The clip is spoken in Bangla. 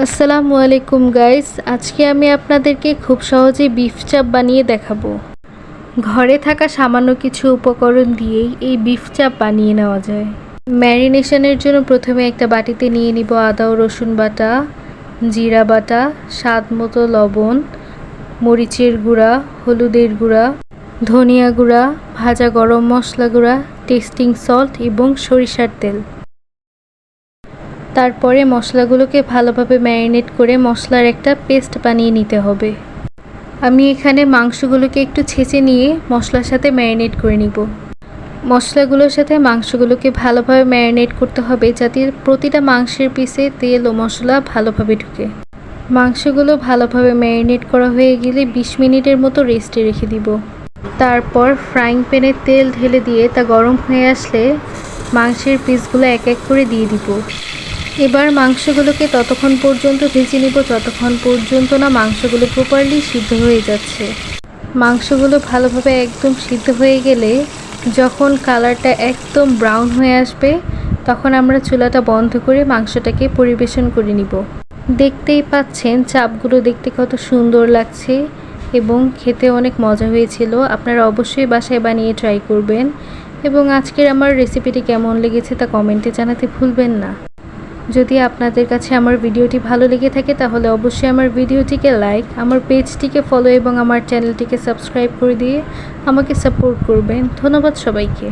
আসসালামু আলাইকুম গাইস, আজকে আমি আপনাদেরকে খুব সহজেই বিফ চাপ বানিয়ে দেখাবো। ঘরে থাকা সামান্য কিছু উপকরণ দিয়েই এই বিফ চাপ বানিয়ে নেওয়া যায়। ম্যারিনেশনের জন্য প্রথমে একটা বাটিতে নিয়ে নিব আদা ও রসুন বাটা, জিরা বাটা, স্বাদ মতো লবণ, মরিচের গুঁড়া, হলুদের গুঁড়া, ধনিয়া গুঁড়া, ভাজা গরম মশলা গুঁড়া, টেস্টিং সল্ট এবং সরিষার তেল। তারপরে মশলাগুলোকে ভালোভাবে ম্যারিনেট করে মশলার একটা পেস্ট বানিয়ে নিতে হবে। আমি এখানে মাংসগুলোকে একটু ছেঁচে নিয়ে মশলার সাথে ম্যারিনেট করে নিব। মশলাগুলোর সাথে মাংসগুলোকে ভালোভাবে ম্যারিনেট করতে হবে যাতে প্রতিটা মাংসের পিসে তেল ও মশলা ভালোভাবে ঢুকে। মাংসগুলো ভালোভাবে ম্যারিনেট করা হয়ে গেলে 20 মিনিটের মতো রেস্টে রেখে দিব। তারপর ফ্রাইং প্যানে তেল ঢেলে দিয়ে তা গরম হয়ে আসলে মাংসের পিসগুলো এক এক করে দিয়ে দিব। এবার মাংসগুলোকে ততক্ষণ পর্যন্ত ভেজে নিব যতক্ষণ পর্যন্ত না মাংসগুলো প্রপারলি সিদ্ধ হয়ে যাচ্ছে। মাংসগুলো ভালোভাবে একদম সিদ্ধ হয়ে গেলে যখন কালারটা একদম ব্রাউন হয়ে আসবে তখন আমরা চুলাটা বন্ধ করে মাংসটাকে পরিবেশন করে নিব। দেখতেই পাচ্ছেন চাপগুলো দেখতে কত সুন্দর লাগছে এবং খেতে অনেক মজা হয়েছিল। আপনারা অবশ্যই বাসায় বানিয়ে ট্রাই করবেন এবং আজকের আমার রেসিপিটি কেমন লেগেছে তা কমেন্টে জানাতে ভুলবেন না। যদি আপনাদের কাছে আমার ভিডিওটি ভালো লেগে থাকে তাহলে অবশ্যই আমার ভিডিওটিকে লাইক, আমার পেজটিকে ফলো এবং আমার চ্যানেলটিকে সাবস্ক্রাইব করে দিয়ে আমাকে সাপোর্ট করবেন। ধন্যবাদ সবাইকে।